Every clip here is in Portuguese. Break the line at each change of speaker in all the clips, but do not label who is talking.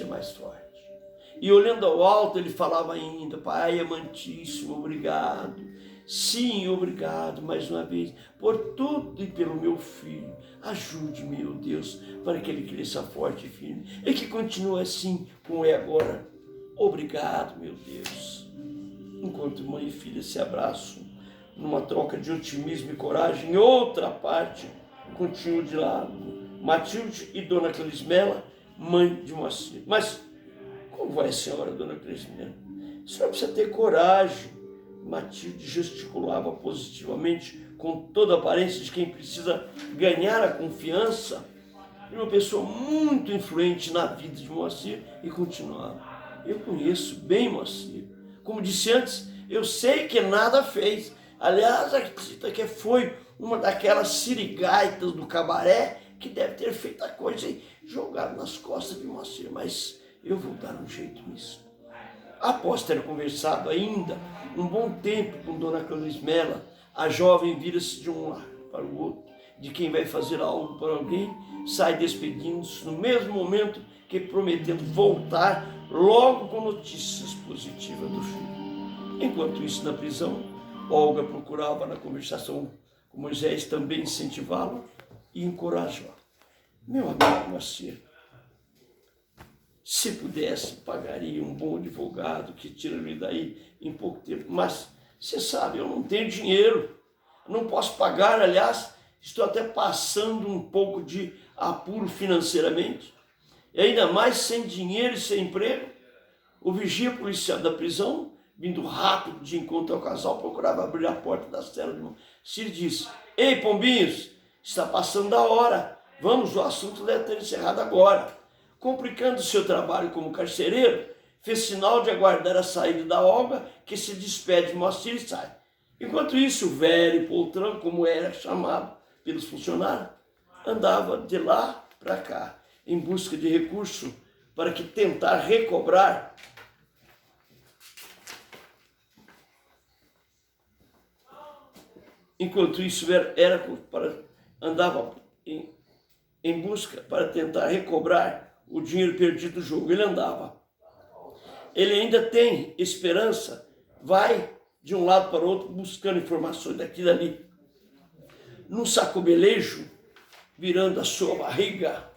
mais forte. E olhando ao alto, ele falava ainda: Pai amantíssimo, obrigado. Sim, obrigado mais uma vez por tudo e pelo meu filho. Ajude-me, meu Deus, para que ele cresça forte e firme. E que continue assim como é agora. Obrigado, meu Deus. Enquanto mãe e filha se abraçam, numa troca de otimismo e coragem, em outra parte, continuo de lado. Matilde e Dona Clismela, mãe de Moacir. Mas como vai a senhora, Dona Clismela? A senhora precisa ter coragem. Matilde gesticulava positivamente, com toda a aparência de quem precisa ganhar a confiança de uma pessoa muito influente na vida de Moacir, e continuava: eu conheço bem Moacir. Como disse antes, eu sei que nada fez. Aliás, acredita que foi uma daquelas sirigaitas do cabaré que deve ter feito a coisa e jogado nas costas de Moacir, mas eu vou dar um jeito nisso. Após ter conversado ainda um bom tempo com Dona Clismela, a jovem vira-se de um lado para o outro, de quem vai fazer algo para alguém, sai despedindo-se no mesmo momento que prometendo voltar logo com notícias positivas do filho. Enquanto isso, na prisão, Olga procurava na conversação com Moisés também incentivá-lo e encorajá-lo. Meu amigo Moacir, se pudesse, pagaria um bom advogado que tira-me daí em pouco tempo. Mas, você sabe, eu não tenho dinheiro. Não posso pagar, aliás, estou até passando um pouco de apuro financeiramente. E ainda mais sem dinheiro e sem emprego. O vigia policial da prisão, vindo rápido de encontro ao casal, procurava abrir a porta da cela de Moacir e disse: Ei, pombinhos, está passando da hora. Vamos, o assunto deve ter encerrado agora. Complicando seu trabalho como carcereiro, fez sinal de aguardar a saída da Olga, que se despede de Moacir e sai. Enquanto isso, o velho poltrão, como era chamado pelos funcionários, andava de lá para cá, em busca de recurso para que tentar recobrar enquanto isso andava em busca para tentar recobrar o dinheiro perdido do jogo. Ele andava. Ele ainda tem esperança, vai de um lado para o outro buscando informações daqui e dali. Num sacobelejo, virando a sua barriga,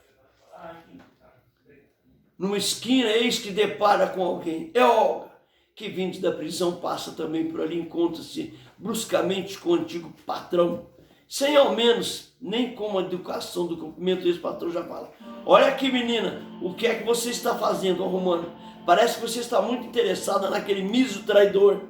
numa esquina, eis que depara com alguém. É Olga, que vindo da prisão passa também por ali, encontra-se bruscamente com o antigo patrão, sem ao menos nem com uma educação do cumprimento desse patrão já fala: olha aqui, menina, o que é que você está fazendo, arrumando? Parece que você está muito interessada naquele miso traidor.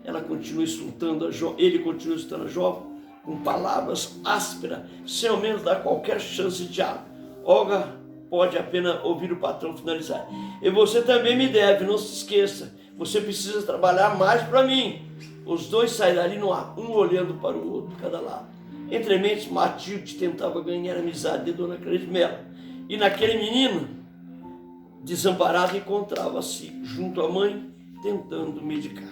Ela continua insultando ele continua insultando a jovem com palavras ásperas, sem ao menos dar qualquer chance de diálogo. Olga pode apenas ouvir o patrão finalizar: e você também me deve, não se esqueça, você precisa trabalhar mais para mim. Os dois saíram ali no ar, um olhando para o outro, cada lado. Entre mentes, Matilde tentava ganhar a amizade de Dona Clismela, e naquele menino desamparado encontrava-se junto à mãe, tentando medicá-la.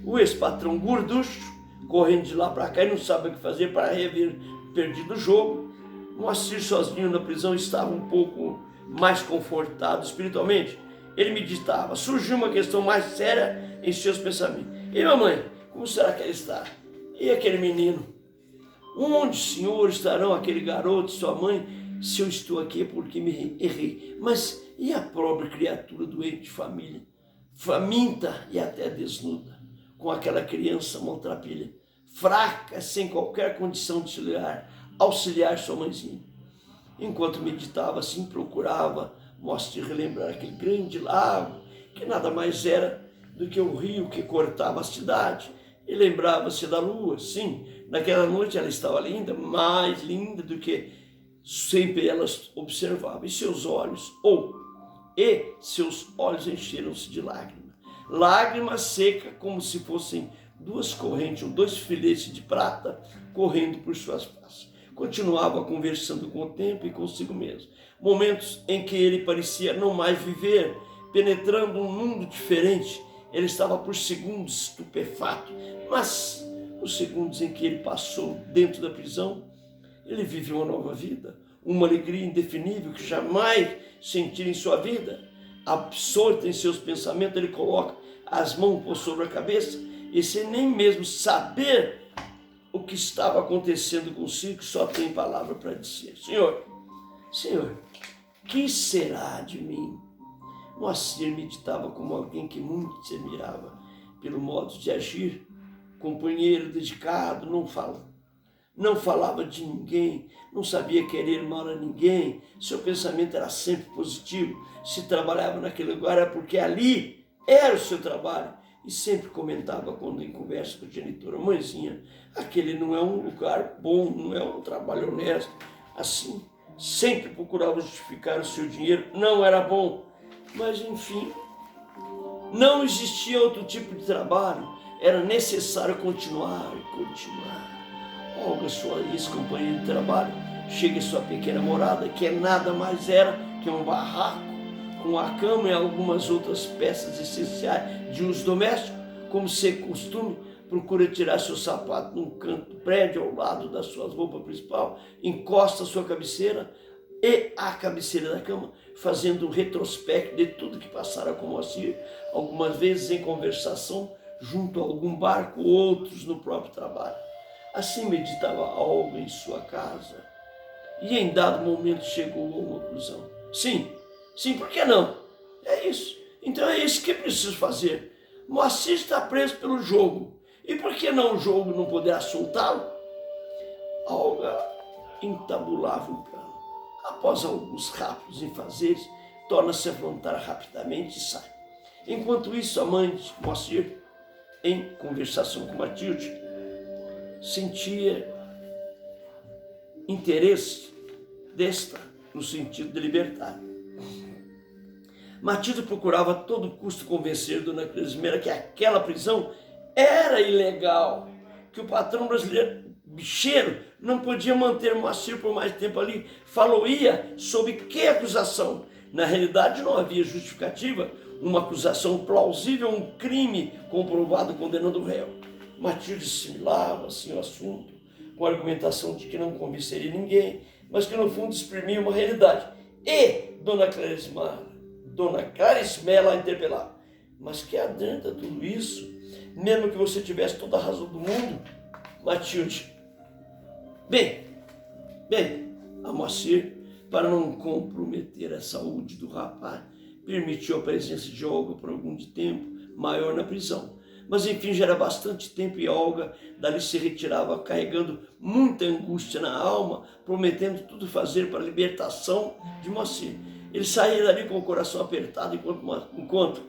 O ex-patrão gorducho, correndo de lá para cá e não sabe o que fazer para rever perdido o jogo. Moacir, sozinho na prisão, estava um pouco mais confortado espiritualmente. Ele meditava. Surgiu uma questão mais séria em seus pensamentos. E mamãe, como será que ela está? E aquele menino? Onde, senhor, estarão aquele garoto e sua mãe? Se eu estou aqui é porque me errei. Mas e a pobre criatura doente de família? Faminta e até desnuda, com aquela criança maltrapilha, fraca, sem qualquer condição de auxiliar sua mãezinha. Enquanto meditava assim, procurava Moacir relembrar aquele grande lago, que nada mais era do que o rio que cortava a cidade. E lembrava-se da lua. Sim, naquela noite ela estava linda, mais linda do que sempre ela observava. E seus olhos encheram-se de lágrimas. Lágrima seca, como se fossem duas correntes ou dois filetes de prata correndo por suas faces. Continuava conversando com o tempo e consigo mesmo. Momentos em que ele parecia não mais viver, penetrando um mundo diferente. Ele estava por segundos estupefato, mas os segundos em que ele passou dentro da prisão, ele viveu uma nova vida. uma alegria indefinível que jamais sentir em sua vida. Absorto em seus pensamentos, ele coloca as mãos por sobre a cabeça e sem nem mesmo saber o que estava acontecendo consigo, só tem palavra para dizer: Senhor, que será de mim? Moacir meditava como alguém que muito se admirava pelo modo de agir, companheiro dedicado, não falava de ninguém, não sabia querer mal a ninguém, seu pensamento era sempre positivo. Se trabalhava naquele lugar era porque ali era o seu trabalho. E sempre comentava quando em conversa com a genitora: mãezinha, aquele não é um lugar bom, não é um trabalho honesto. Assim, sempre procurava justificar o seu dinheiro, não era bom. Mas enfim, não existia outro tipo de trabalho, era necessário continuar e continuar. Olga, sua ex-companheira de trabalho, chega em sua pequena morada, que nada mais era que um barraco, com a cama e algumas outras peças essenciais de uso doméstico. Como se costume, procura tirar seu sapato num canto do prédio, ao lado da sua roupa principal, encosta a sua cabeceira e a cabeceira da cama, fazendo um retrospecto de tudo que passara com Moacir, algumas vezes em conversação, junto a algum barco, outros no próprio trabalho. Assim meditava Olga em sua casa, e em dado momento chegou a uma conclusão. Sim, por que não? É isso. Então é isso que preciso fazer. Moacir está preso pelo jogo. E por que não o jogo não poderá soltá-lo? Olga entabulava um plano. Após alguns rápidos enfazeres, torna-se a afrontar rapidamente e sai. Enquanto isso, a mãe de Moacir, em conversação com Matilde, sentia interesse desta no sentido de libertar. Matilde procurava a todo custo convencer Dona Crismera que aquela prisão era ilegal, que o patrão brasileiro, bicheiro, não podia manter Moacir por mais tempo ali. Falou-ia sob que acusação? Na realidade não havia justificativa, uma acusação plausível, um crime comprovado condenando o réu. Matilde assimilava assim o assunto, com a argumentação de que não convenceria ninguém, mas que no fundo exprimia uma realidade. E Dona Clarismela a interpelava: mas que adianta tudo isso? Mesmo que você tivesse toda a razão do mundo, Matilde. Bem, a Moacir, para não comprometer a saúde do rapaz, permitiu a presença de Olga por algum tempo maior na prisão. Mas enfim, já era bastante tempo e Olga dali se retirava carregando muita angústia na alma, prometendo tudo fazer para a libertação de Moacir. Ele saía dali com o coração apertado enquanto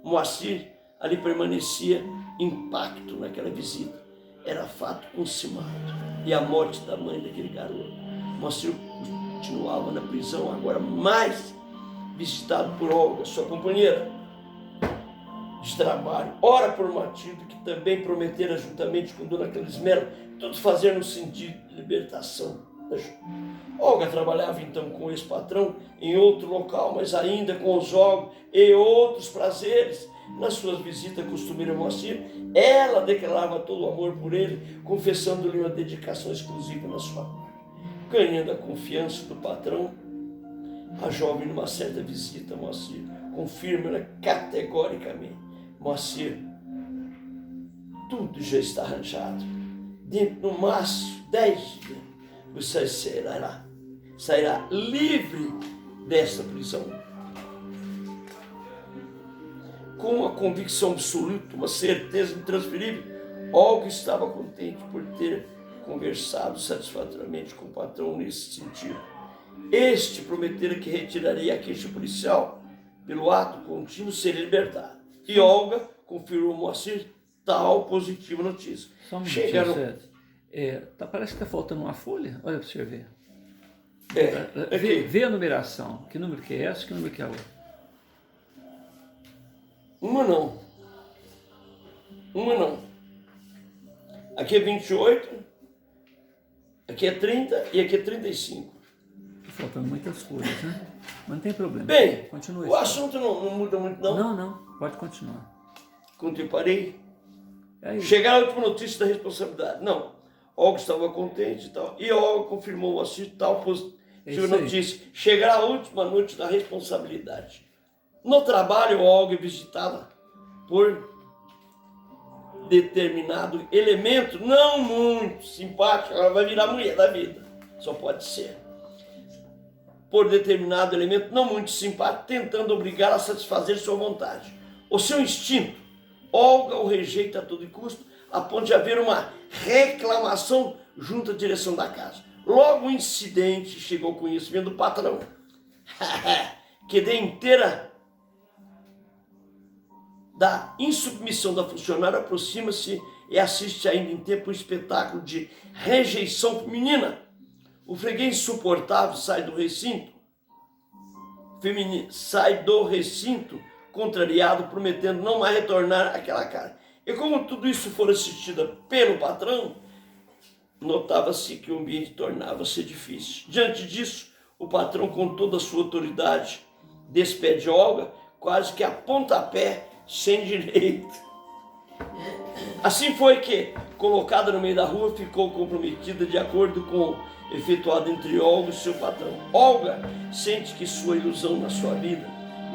Moacir ali permanecia impacto naquela visita. Era fato consumado e a morte da mãe daquele garoto. Moacir continuava na prisão, agora mais visitado por Olga, sua companheira de trabalho, ora por Matilde, que também prometera juntamente com Dona Clismera tudo fazer no sentido de libertação da Ju. Olga trabalhava então com o ex-patrão em outro local, mas ainda com os jogos e outros prazeres. Nas suas visitas costumeiras a Moacir, ela declarava todo o amor por ele, confessando-lhe uma dedicação exclusiva na sua parte. Ganhando a confiança do patrão, a jovem, numa certa visita a Moacir, confirma-lhe categoricamente: Moacir, tudo já está arranjado. Dentro no máximo 10 dias, você sairá livre desta prisão. Com uma convicção absoluta, uma certeza intransferível, Olga estava contente por ter conversado satisfatoriamente com o patrão nesse sentido. Este prometera que retiraria a queixa policial pelo ato contínuo, seria libertado. E Olga confirmou a Moacir tal positiva notícia.
Só um minutinho, parece que está faltando uma folha. Olha para você ver. Vê a numeração. Que número que é essa? Que número que é a outra?
Uma não. Aqui é 28, aqui é 30 e aqui é 35.
Está faltando muitas folhas, né? Mas não tem problema.
Bem,
continue.
O assunto não muda muito, não?
Não. Pode continuar.
Quando eu parei, chegar a última notícia da responsabilidade. Não. Olga estava contente e tal. E Olga confirmou o Moacir tal positiva
Isso aí.
notícia. Chegará a última noite da responsabilidade. No trabalho, Olga é visitada por determinado elemento, não muito simpático, ela vai virar mulher da vida. Só pode ser. Por determinado elemento não muito simpático, tentando obrigá-la a satisfazer sua vontade. O seu instinto, Olga o rejeita a todo custo, a ponto de haver uma reclamação junto à direção da casa. Logo o incidente chegou ao conhecimento do patrão, que de inteira da insubmissão da funcionária aproxima-se e assiste ainda em tempo um espetáculo de rejeição feminina. O freguês insuportável sai do recinto, contrariado, prometendo não mais retornar àquela casa. E como tudo isso for assistido pelo patrão, notava-se que o ambiente tornava-se difícil. Diante disso, o patrão, com toda a sua autoridade, despede Olga, quase que a pontapé, sem direito. Assim foi que, colocada no meio da rua, ficou comprometida de acordo com o efetuado entre Olga e seu patrão. Olga sente que sua ilusão na sua vida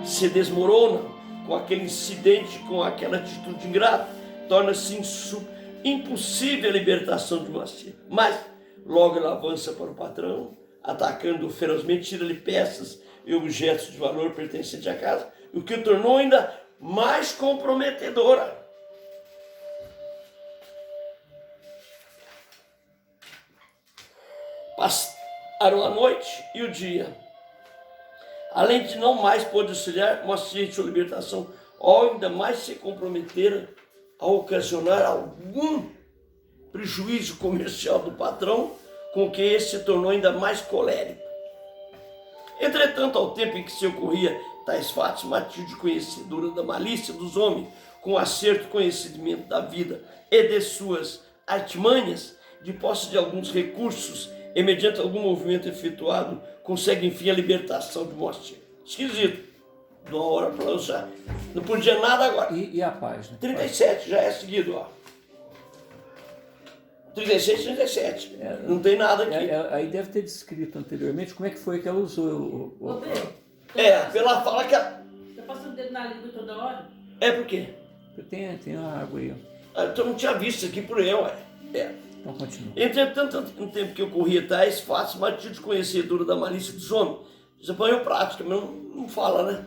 se desmorona com aquele incidente, com aquela atitude ingrata, torna-se impossível a libertação de Moacir. Mas logo ela avança para o patrão, atacando-o ferozmente, tira-lhe peças e objetos de valor pertencentes à casa, o que o tornou ainda mais comprometedora. Passaram a noite e o dia. Além de não mais poder auxiliar Moacir sua libertação, ou ainda mais se comprometera a ocasionar algum prejuízo comercial do patrão, com que esse se tornou ainda mais colérico. Entretanto, ao tempo em que se ocorria tais fatos, Matilde, conhecedora da malícia dos homens, com acerto conhecimento da vida e de suas artimanhas, de posse de alguns recursos e mediante algum movimento efetuado, consegue enfim a libertação de Moacir. Esquisito. De uma hora para outra. Não podia nada agora.
E a página?
37, já é seguido, ó. 36, 37. Não tem nada aqui.
Aí deve ter descrito anteriormente como é que foi que ela usou
Ô, Pedro,
Pela fala que ela...
tá passando o dedo na língua toda hora?
É por quê?
Tem uma água aí, ó.
Eu não tinha visto isso aqui por eu, ué.
Então continua.
Entretanto, no tempo que ocorria tais fatos, Matilde, conhecedora da malícia dos homens, já apanhou prática, mas não fala, né?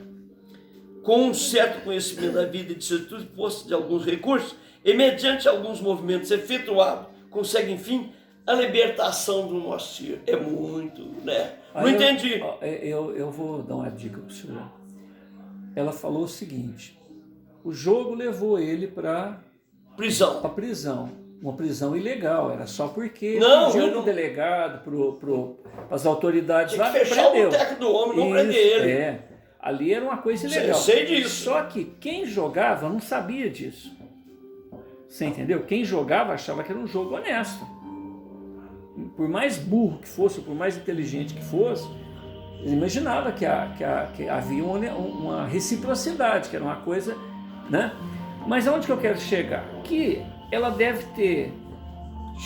Com um certo conhecimento da vida e de suas atitudes, posse de alguns recursos, e mediante alguns movimentos efetuados, consegue, enfim, a libertação do Moacir. É muito, né? Não entendi.
Eu vou dar uma dica para o senhor. Ela falou o seguinte: o jogo levou ele para
Prisão.
a prisão. Uma prisão ilegal, era só porque
Não,
pediu
eu não-
pro delegado, para as autoridades
Tinha
lá,
que fechar o
prendeu.
boteco do homem, não
Isso,
prender ele.
É. Ali era uma coisa
Sei-
ilegal.
sei disso.
Só que quem jogava não sabia disso. Você entendeu? Quem jogava achava que era um jogo honesto. Por mais burro que fosse, por mais inteligente que fosse, ele imaginava que havia uma reciprocidade, que era uma coisa, né? Mas aonde que eu quero chegar? Que ela deve ter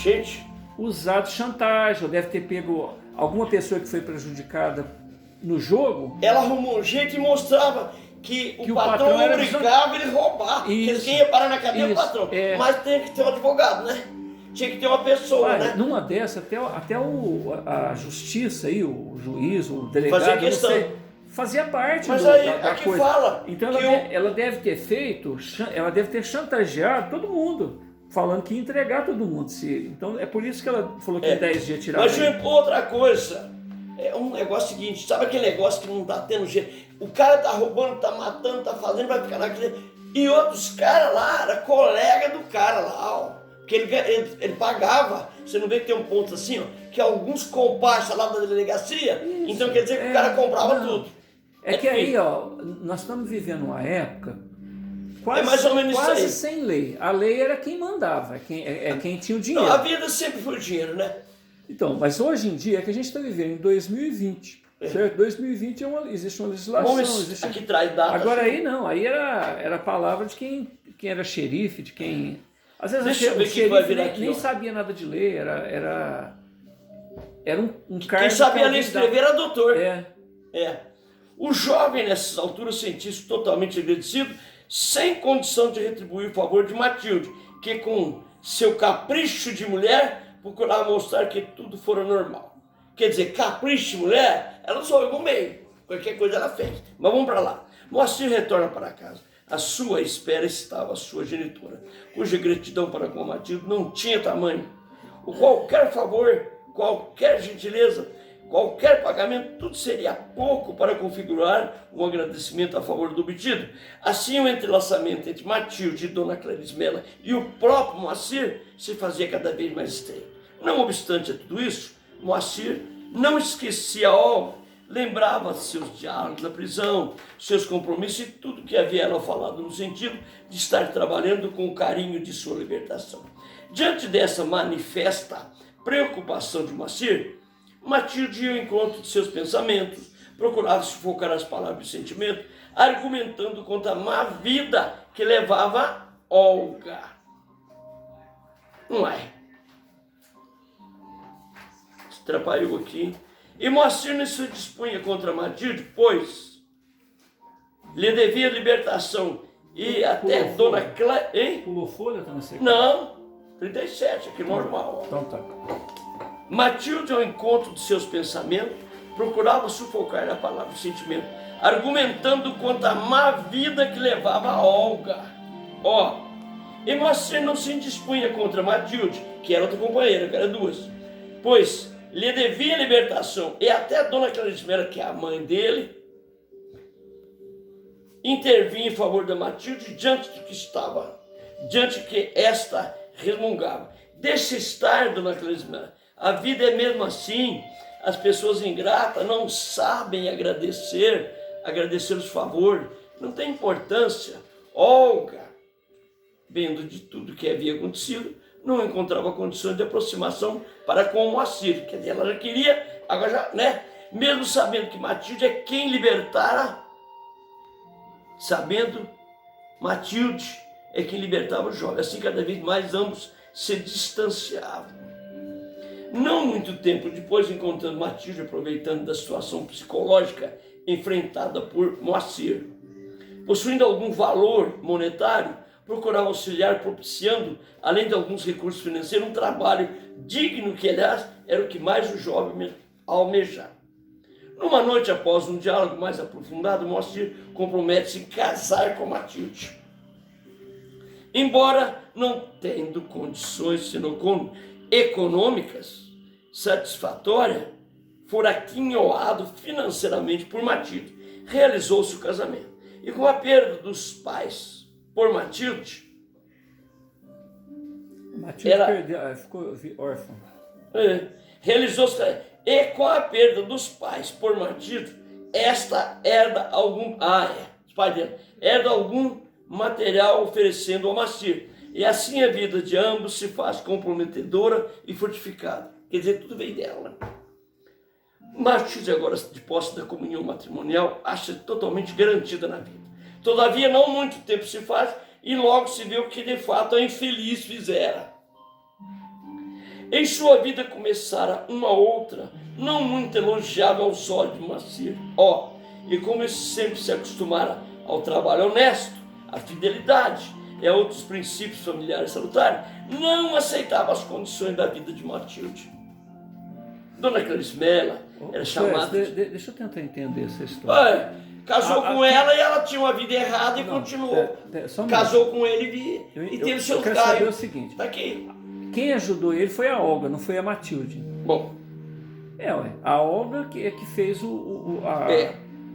Gente,
usado chantagem, ou deve ter pego alguma pessoa que foi prejudicada no jogo.
ela arrumou um jeito e mostrava que o
o
patrão
patrão era
obrigava ele a roubar. Porque
Isso.
quem ia parar na cadeia é o
Isso,
patrão.
é.
Mas tem que ter um advogado, né? Tinha que ter uma pessoa,
Olha,
né?
numa dessas, até a justiça aí, o juiz, o delegado,
Fazia
não
questão.
sei, fazia parte
Mas
da
aqui
coisa.
fala
Então
que
ela deve ter feito, ela deve ter chantageado todo mundo, falando que ia entregar todo mundo. Então é por isso que ela falou que em 10 dias tirava.
Mas outra coisa, é um negócio seguinte, sabe aquele negócio que não tá tendo jeito? O cara tá roubando, tá matando, tá fazendo, vai ficar naquele... E outros caras lá, era colega do cara lá, ó. Porque ele pagava, você não vê que tem um ponto assim, ó, que alguns comparsas lá da delegacia,
Isso,
então quer dizer que o cara comprava tudo.
É que aí, ó, nós estamos vivendo uma época quase,
É mais ou menos isso
quase
aí.
sem lei. A lei era quem mandava, quem tinha o dinheiro.
Não, a vida sempre foi dinheiro, né?
Então, mas hoje em dia é que a gente está vivendo em 2020, certo? 2020 existe uma legislação.
Vamos, aqui traz data.
Agora aí não, aí era a palavra de quem era xerife, de quem... Às vezes
Deixa eu ver
o
o que vai
xerife
virar
nem,
aqui,
nem
ó.
sabia nada de ler, era um cargo
Quem sabia
que
ler e
alguém dava.
escrever era doutor.
É,
É. O jovem, nessas alturas, sentia-se totalmente agradecido, sem condição de retribuir o favor de Matilde, que com seu capricho de mulher procurava mostrar que tudo fora normal. Quer dizer, capricho de mulher, ela não soube no meio. Qualquer coisa ela fez. Mas vamos para lá. Moacir retorna para casa. À sua espera estava a sua genitora, cuja gratidão para com Matilde não tinha tamanho. O qualquer favor, qualquer gentileza, qualquer pagamento, tudo seria pouco para configurar um agradecimento a favor do obtido. Assim, o entrelaçamento entre Matilde e Dona Clarismela e o próprio Moacir se fazia cada vez mais estreito. Não obstante a tudo isso, Moacir não esquecia Olga, lembrava seus diálogos na prisão, seus compromissos e tudo que havia ela falado no sentido de estar trabalhando com o carinho de sua libertação. Diante dessa manifesta preocupação de Moacir, Matilde ia ao encontro de seus pensamentos, procurava sufocar as palavras e sentimentos, argumentando contra a má vida que levava Olga. Não é? Se atrapalhou aqui. E Moacir não se dispunha contra Matilde, pois lhe devia libertação e até Dona Clara... Hein?
pulou folha, tá nesse...
Não, 37, aqui normal.
Então tá.
Matilde, ao encontro de seus pensamentos, procurava sufocar a palavra e o sentimento, argumentando contra a má vida que levava a Olga. E Moacir não se dispunha contra Matilde, que era outra companheira, que era duas, pois lhe devia libertação, e até a Dona Clarismela, que é a mãe dele, intervinha em favor da Matilde diante que esta resmungava. Deixa estar, Dona Clarismela, a vida é mesmo assim, as pessoas ingratas não sabem agradecer os favores, não tem importância. Olga, vendo de tudo que havia acontecido, não encontrava condições de aproximação para com o Moacir, quer dizer, ela já queria, agora já, né? Mesmo sabendo que Matilde é quem libertara, Matilde é quem libertava o jovem. Assim, cada vez mais ambos se distanciavam. Não muito tempo depois, encontrando Matilde, aproveitando da situação psicológica enfrentada por Moacir, possuindo algum valor monetário, procurava auxiliar, propiciando, além de alguns recursos financeiros, um trabalho digno que, aliás, era o que mais o jovem almejava. Numa noite, após um diálogo mais aprofundado, Moacir compromete-se em casar com Matilde. Embora não tendo condições econômicas satisfatórias, fora aquinhoado financeiramente por Matilde, realizou-se o casamento. E com a perda dos pais por Matilde,
ficou órfã.
Realizou-se, e com a perda dos pais por Matilde, esta herda algum material oferecendo ao Moacir. E assim a vida de ambos se faz comprometedora e fortificada. Quer dizer, tudo veio dela. Matilde, agora de posse da comunhão matrimonial, acha totalmente garantida na vida. Todavia, não muito tempo se faz e logo se vê o que de fato a infeliz fizera. Em sua vida começara uma outra, não muito elogiável aos olhos de Moacir. E como ele sempre se acostumara ao trabalho honesto, à fidelidade e a outros princípios familiares salutares, não aceitava as condições da vida de Matilde. Dona Clarismela era chamada...
Deixa eu tentar entender essa história.
Casou com ela e ela tinha uma vida errada e continuou. Casou com ele e teve seus
Eu quero saber o
caios.
seguinte.
Tá aqui.
Quem ajudou ele foi a Olga, não foi a Matilde.
Bom,
A Olga que fez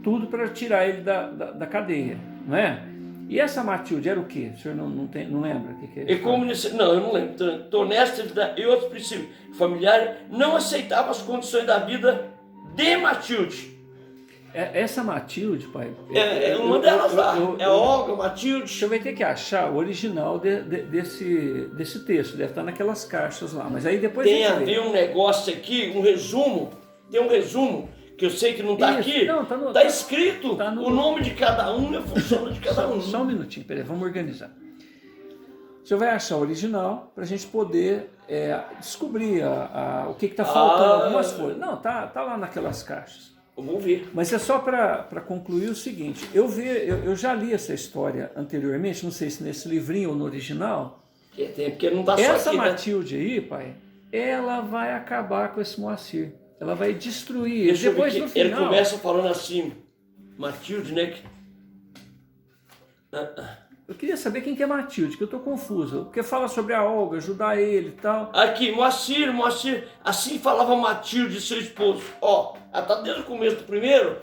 tudo para tirar ele da cadeia, não é? E essa Matilde era o quê? O senhor não lembra? O que é?
e como não, eu não lembro. Estou honesta e outros princípios familiares não aceitava as condições da vida de Matilde.
Essa Matilde, pai...
É uma delas lá. Olga, Matilde.
O senhor vai ter que achar o original desse texto. Deve estar naquelas caixas lá. Mas aí depois
Tem a ver um negócio aqui, um resumo. Tem um resumo, que eu sei que não está aqui.
Não,
tá escrito o nome de cada um e a função de cada um.
Só um minutinho, peraí, vamos organizar. Você vai achar o original para a gente poder descobrir o que está faltando, algumas folhas. Não, tá lá naquelas caixas.
Vamos ver.
Mas é só para concluir o seguinte, eu já li essa história anteriormente, não sei se nesse livrinho ou no original.
Porque não tá só
Essa
aqui, né?
Matilde aí, pai, ela vai acabar com esse Moacir. Ela vai destruir ele.
Deixa eu ver
Depois,
que
no final...
ele começa falando assim, Matilde, né?
Eu queria saber quem que é Matilde, que eu estou confuso. Porque fala sobre a Olga, ajudar ele e tal.
Aqui, Moacir, assim falava Matilde, seu esposo. Ó, ela tá desde o começo do primeiro.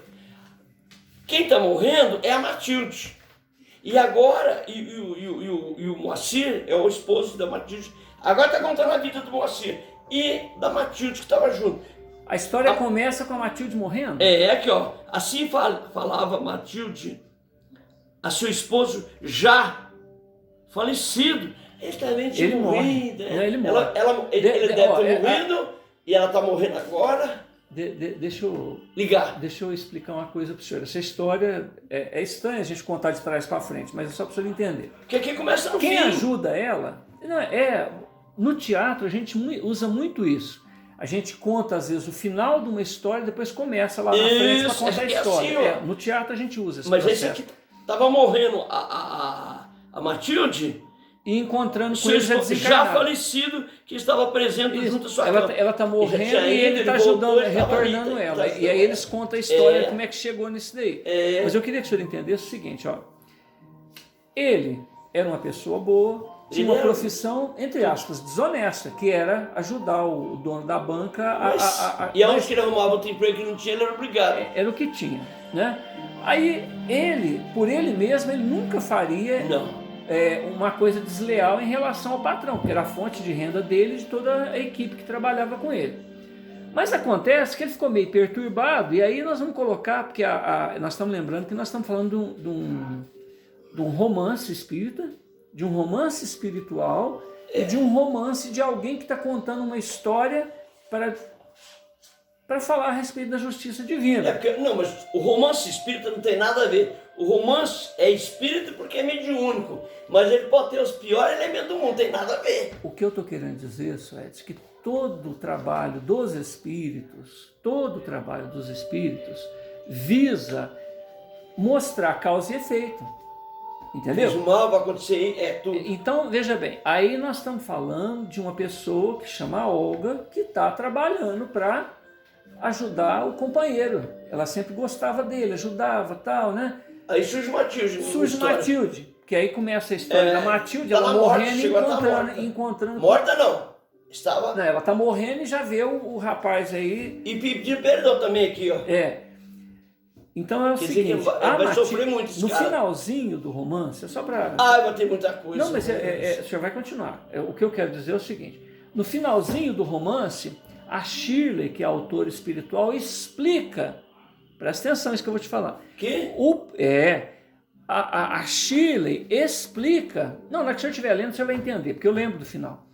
Quem tá morrendo é a Matilde. E agora, e o Moacir é o esposo da Matilde. Agora tá contando a vida do Moacir e da Matilde que estava junto.
A história começa com a Matilde morrendo?
É aqui, ó. Assim falava Matilde a seu esposo já falecido. Ele também tinha morrido.
Não, ele morre.
Ele deve ter morrido e ela tá morrendo agora.
Deixa eu
ligar.
Deixa eu explicar uma coisa para o senhor. Essa história é estranha a gente contar de trás para frente, mas é só para o senhor entender.
Porque aqui começa no fim.
Quem ajuda ela, no teatro a gente usa muito isso. A gente conta às vezes o final de uma história e depois começa lá na frente para contar a história.
Assim,
no teatro a gente usa esse
processo. Mas
processo.
esse aqui tava morrendo a Matilde
e encontrando com eles
já falecido que estava presente junto à sua cama.
Ela está morrendo e ele está ajudando, retornando ela. E aí eles contam a história de como é que chegou nisso daí. Mas eu queria que o senhor entendesse o seguinte, ó. Ele era uma pessoa boa, tinha uma profissão, entre aspas, desonesta, que era ajudar o dono da banca
E aonde que ele arrumava outro emprego que não tinha, ele era obrigado.
Era o que tinha, né? Aí ele, por ele mesmo, ele nunca faria uma coisa desleal em relação ao patrão, porque era a fonte de renda dele e de toda a equipe que trabalhava com ele. Mas acontece que ele ficou meio perturbado, e aí nós vamos colocar, porque nós estamos lembrando que nós estamos falando de um romance espírita, de um romance espiritual e de um romance de alguém que está contando uma história para falar a respeito da justiça divina.
Mas o romance espírita não tem nada a ver. O romance é espírita porque é mediúnico, mas ele pode ter os piores elementos do mundo, não tem nada a ver.
O que eu estou querendo dizer, Suétes, que todo o trabalho dos espíritos, visa mostrar causa e efeito. Entendeu?
O mal vai acontecer, tudo.
Então, veja bem, aí nós estamos falando de uma pessoa que chama Olga, que está trabalhando para ajudar o companheiro. Ela sempre gostava dele, ajudava, tal, né?
Aí surge Matilde.
Matilde, que aí começa a história da Matilde, ela morrendo e encontrando...
Morta não, estava...
Não, ela está morrendo e já vê o rapaz aí...
E pedir perdão também aqui, ó.
Então é o seguinte,
vai sofrer muito esse
no
cara.
Finalzinho do romance, é só para...
vai ter muita coisa.
Não, mas o senhor vai continuar. O que eu quero dizer é o seguinte, no finalzinho do romance, a Shirley, que é a autora espiritual, explica, presta atenção nisso que eu vou te falar.
Que?
A Shirley explica, na hora que o senhor estiver lendo, você vai entender, porque eu lembro do final.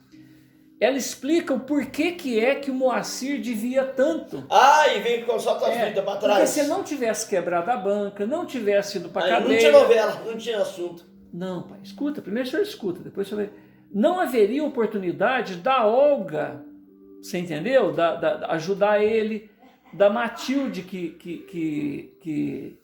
Ela explica o porquê que o Moacir devia tanto.
E vem com só a vida para trás.
Porque se ele não tivesse quebrado a banca, não tivesse ido para cadeia...
Não tinha novela, não tinha assunto.
Não, pai, escuta, primeiro o senhor escuta, depois o senhor vai... Não haveria oportunidade da Olga, você entendeu? Da ajudar ele, da Matilde que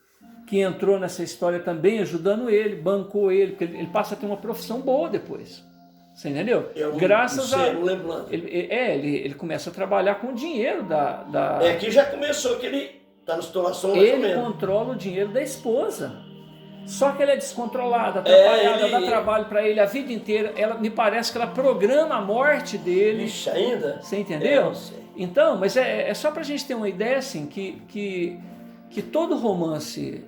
entrou nessa história também, ajudando ele, bancou ele, porque ele passa a ter uma profissão boa depois. Você entendeu? Graças a...
não lembro nada.
Ele começa a trabalhar com o dinheiro
Aqui já começou que ele está na situação mais ou
Ele
menos.
controla o dinheiro da esposa. Só que ela é descontrolada, atrapalhada, dá trabalho para ele a vida inteira. Me parece que ela programa a morte dele.
Ixi, ainda?
Você entendeu?
Não sei.
Então, mas é só para a gente ter uma ideia assim, que todo romance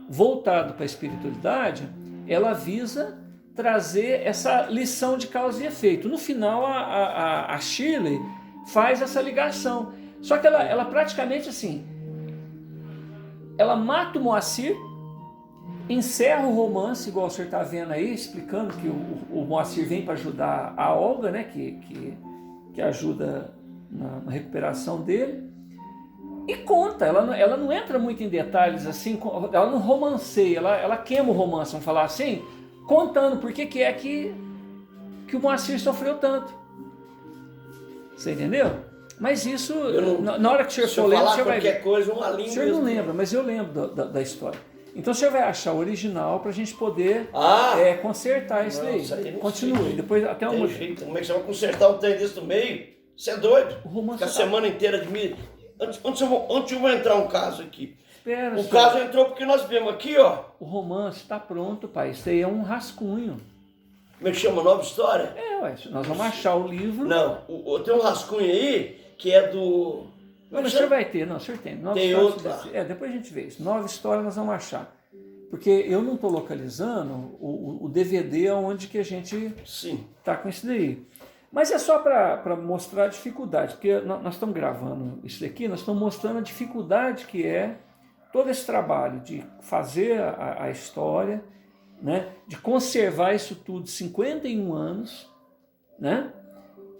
voltado para a espiritualidade, ela visa trazer essa lição de causa e efeito. No final, a Shirley faz essa ligação. Só que ela praticamente assim, ela mata o Moacir, encerra o romance, igual o senhor está vendo aí, explicando que o Moacir vem para ajudar a Olga, né, que ajuda na recuperação dele, e conta, ela não entra muito em detalhes assim, ela não romanceia, ela queima o romance, vamos falar assim, contando por que que o Moacir sofreu tanto. Você entendeu? Mas isso, na hora que o senhor for lendo, o senhor vai ver.
Coisa, uma língua
O senhor não lembra, mas eu lembro da história. Então o senhor vai achar o original para a gente poder consertar isso daí. Continue. Depois até
Como é que você vai consertar um trem desse no meio? Você é doido?
O romance
fica a semana inteira de mim. Antes eu vou entrar um caso aqui.
Espera,
o caso entrou porque nós vemos aqui, ó.
O romance está pronto, pai. Isso aí é um rascunho.
Como é que chama? Nova história?
Ué, nós vamos achar o livro.
Não, tem um rascunho aí que é do...
Mas o senhor vai ter, não, o senhor tem.
Tem outro.
Depois a gente vê isso. Nova história nós vamos achar. Porque eu não estou localizando o DVD onde que a gente está com isso daí. Mas é só para mostrar a dificuldade, porque nós estamos gravando isso daqui, nós estamos mostrando a dificuldade que é todo esse trabalho de fazer a história, né, de conservar isso tudo 51 anos, né,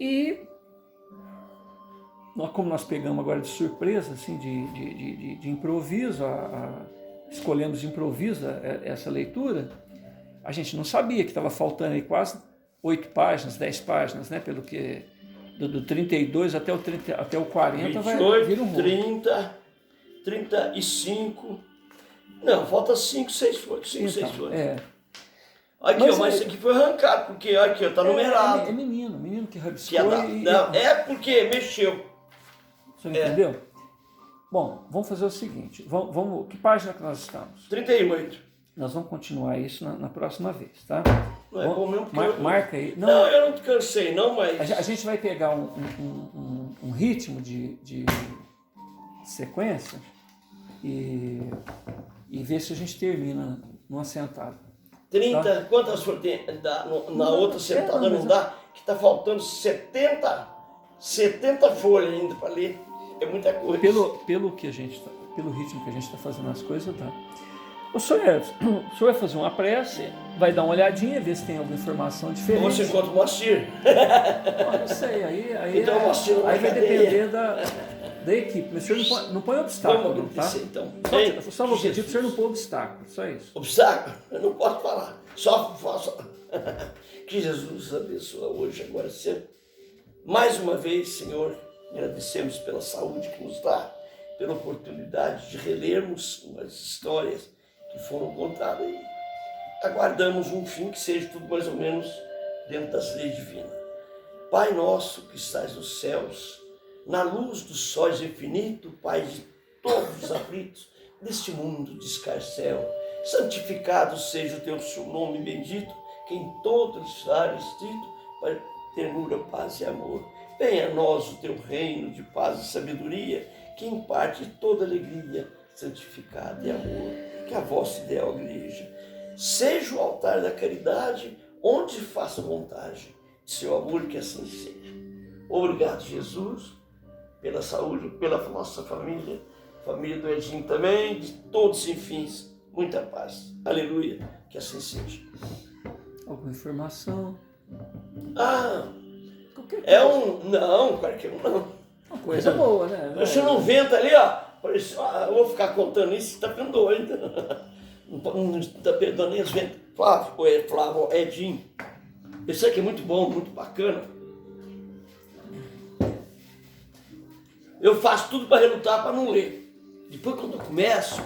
e como nós pegamos agora de surpresa, assim, de improviso, escolhemos de improviso essa leitura, a gente não sabia que estava faltando aí quase 8 páginas, 10 páginas, né? Pelo que do 32 até o 40 vai vir um rolo.
30, 35. Não, falta 5, 6 folhas. 5, 6 folhas. Aqui, mas isso aqui foi arrancado, porque aqui, ó, tá numerado.
É menino que rabiscou.
Não, é porque mexeu.
Você entendeu? Bom, vamos fazer o seguinte. Que página que nós estamos?
38.
Nós vamos continuar isso na próxima vez, tá?
Não é bom mesmo
marca aí.
Não, eu não cansei, não, mas...
A gente vai pegar um ritmo de sequência e ver se a gente termina numa sentada.
30,
tá?
Quantas folhas tem? Na outra sentada não dá, que está faltando 70 folhas ainda para ler. É muita coisa.
Pelo ritmo que a gente está fazendo as coisas, tá? O senhor vai fazer uma prece, vai dar uma olhadinha, ver se tem alguma informação diferente.
Ou você encontra o Moacir.
Não sei, aí
então,
vai depender da equipe. Mas o senhor não põe obstáculo,
vamos
tá?
Então.
Só vou pedir para o senhor não pôr obstáculo, só isso.
Obstáculo? Eu não posso falar. Só faço. Que Jesus nos abençoe hoje, agora sempre. Mais uma vez, Senhor, agradecemos pela saúde que nos dá, pela oportunidade de relermos umas histórias que foram contadas e aguardamos um fim que seja tudo mais ou menos dentro das leis divinas. Pai nosso que estás nos céus, na luz dos sóis infinito, Pai de todos os aflitos deste mundo de escarcel, santificado seja o teu nome bendito, que em todo estar escrito, para ternura, paz e amor. Venha a nós o teu reino de paz e sabedoria, que imparte toda alegria, santificado e amor. Que a vossa ideal igreja seja o altar da caridade, onde faça vontade de seu amor, que assim seja. Obrigado, Jesus, pela saúde, pela nossa família do Edinho também, de todos sem fins. Muita paz. Aleluia. Que assim seja.
Alguma informação?
Não, qualquer um não.
Uma coisa boa, né?
Você não venta ali, ó. Eu vou ficar contando isso, você tá ficando doido. Não está perdoando nem as ventas. Flávio, Edinho. Isso aqui é muito bom, muito bacana. Eu faço tudo para relutar, para não ler. Depois, quando eu começo,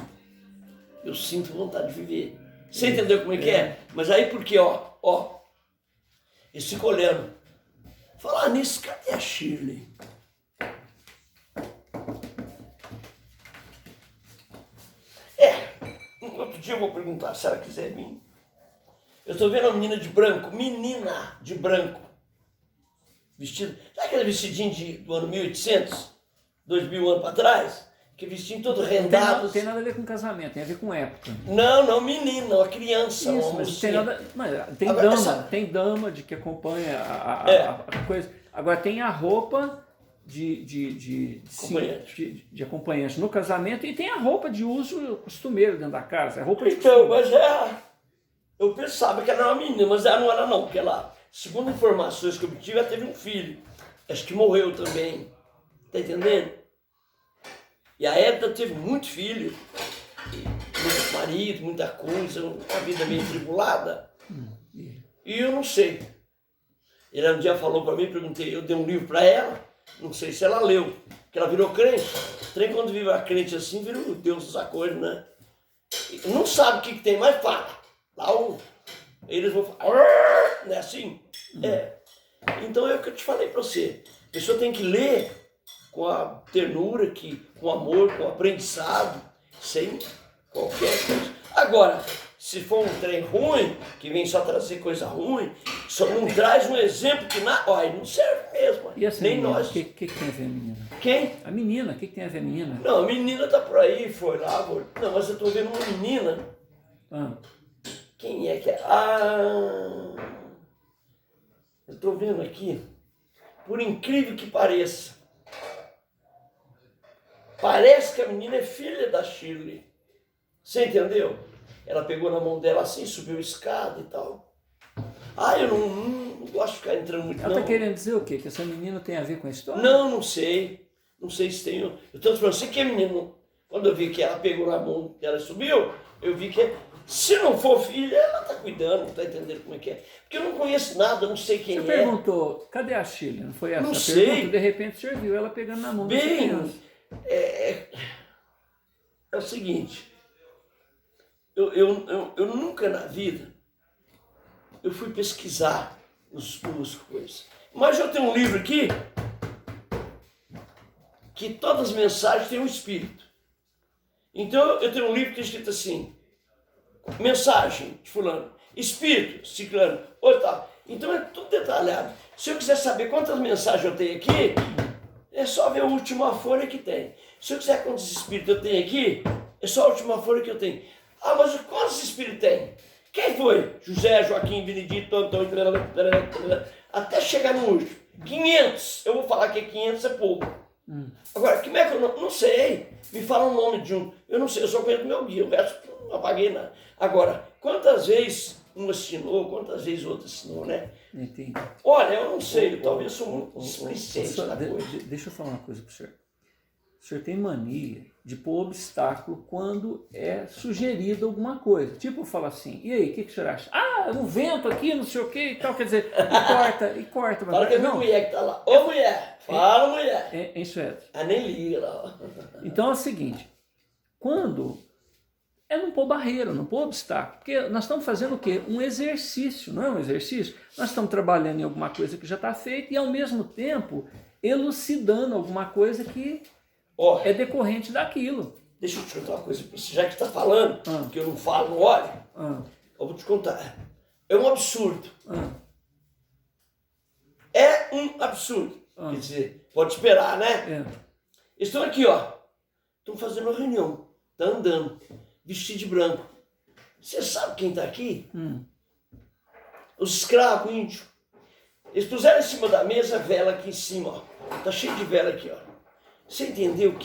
eu sinto vontade de viver. Você entendeu como é que é? Mas aí porque, ó, eles ficam olhando. Falar nisso, cadê a Shirley? Outro dia eu vou perguntar se ela quiser vir. Eu estou vendo uma menina de branco, vestido, sabe aquele vestidinho do ano 1800, 2000 anos para trás? Que vestidinho todo rendado.
Não tem nada a ver com casamento, tem a ver com época.
Não, menina, uma criança.
Isso, mas tem nada. Mas tem
agora,
dama, tem dama de que acompanha a coisa. Agora tem a roupa de acompanhante no casamento e tem a roupa de uso costumeiro dentro da casa. É roupa de
então, mas eu pensava que ela era uma menina, mas ela não era não, porque ela, segundo informações que eu obtive, ela teve um filho. Acho que morreu também. Tá entendendo? E a Edna teve muito filho, muito marido, muita coisa, uma vida meio tribulada. E eu não sei. Ele um dia falou para mim, perguntei, eu dei um livro para ela, não sei se ela leu, que ela virou crente. Trem quando vive a crente assim, vira o Deus dos acordos, né? Não sabe o que tem, mas fala. Lá eles vão falar, não é assim? É. Então é o que eu te falei para você. A pessoa tem que ler com a ternura, com amor, com aprendizado, sem qualquer coisa. Agora, se for um trem ruim, que vem só trazer coisa ruim, só não traz um exemplo que não serve mesmo.
E essa
nem
menina,
nós.
O que tem a ver a menina?
Quem?
A menina, o que tem a ver a menina?
Não, a menina tá por aí, foi lá. Não, mas eu tô vendo uma menina.
Ah,
Quem é que é? Eu tô vendo aqui. Por incrível que pareça. Parece que a menina é filha da Shirley. Você entendeu? Ela pegou na mão dela assim, subiu a escada e tal. Eu não gosto de ficar entrando muito,
ela
não.
tá querendo dizer o quê? Que essa menina tem a ver com a história?
Não sei. Não sei se tem. Eu estou falando assim que a menina, quando eu vi que ela pegou na mão dela e subiu, eu vi que se não for filha, ela tá cuidando, não tá entendendo como é que é. Porque eu não conheço nada, eu não sei quem
Você
é.
perguntou, cadê a Shirley? Não foi essa
Não
a
sei.
pergunta? De repente você viu ela pegando na mão dessa
Bem,
criança.
é o seguinte, eu nunca na vida eu fui pesquisar os coisas. Mas eu tenho um livro aqui que todas as mensagens têm um espírito. Então eu tenho um livro que é escrito assim, mensagem de fulano, espírito, ciclano, ou tal. Então é tudo detalhado. Se eu quiser saber quantas mensagens eu tenho aqui, é só ver a última folha que tem. Se eu quiser quantos espíritos eu tenho aqui, é só a última folha que eu tenho. Mas quantos espíritos tem? Quem foi? José, Joaquim, Benedito, Antônio, até chegar no último. 500. Eu vou falar que 500 é pouco. Agora, como é que eu não sei? Me fala o nome de um. Eu não sei, eu só conheço meu guia, o resto não apaguei nada. Agora, quantas vezes um assinou, quantas vezes outro assinou, né?
Entendi.
Olha, eu não sei, talvez sou muito displicente na coisa.
Deixa eu falar uma coisa para o senhor. O senhor tem mania de pôr obstáculo quando é sugerido alguma coisa. Tipo, fala assim, e aí, o que o senhor acha? Um vento aqui, não sei o que e tal, quer dizer, e corta.
Fala que é minha mulher que tá lá. Ô mulher, fala mulher.
Em suéter.
Nem liga lá.
Então é o seguinte, quando é não pôr barreira, não pôr obstáculo, porque nós estamos fazendo o quê? Um exercício, não é um exercício? Nós estamos trabalhando em alguma coisa que já está feita e ao mesmo tempo elucidando alguma coisa que é decorrente daquilo.
Deixa eu te contar uma coisa pra você, já que está falando, que eu não falo, não olho, eu vou te contar. É um absurdo. É um absurdo. Quer dizer, pode esperar, né? Estão aqui, estão fazendo uma reunião, tá andando, vestido de branco. Você sabe quem está aqui? Os escravos índios. Eles puseram em cima da mesa vela aqui em cima, Tá cheio de vela aqui, Você entendeu que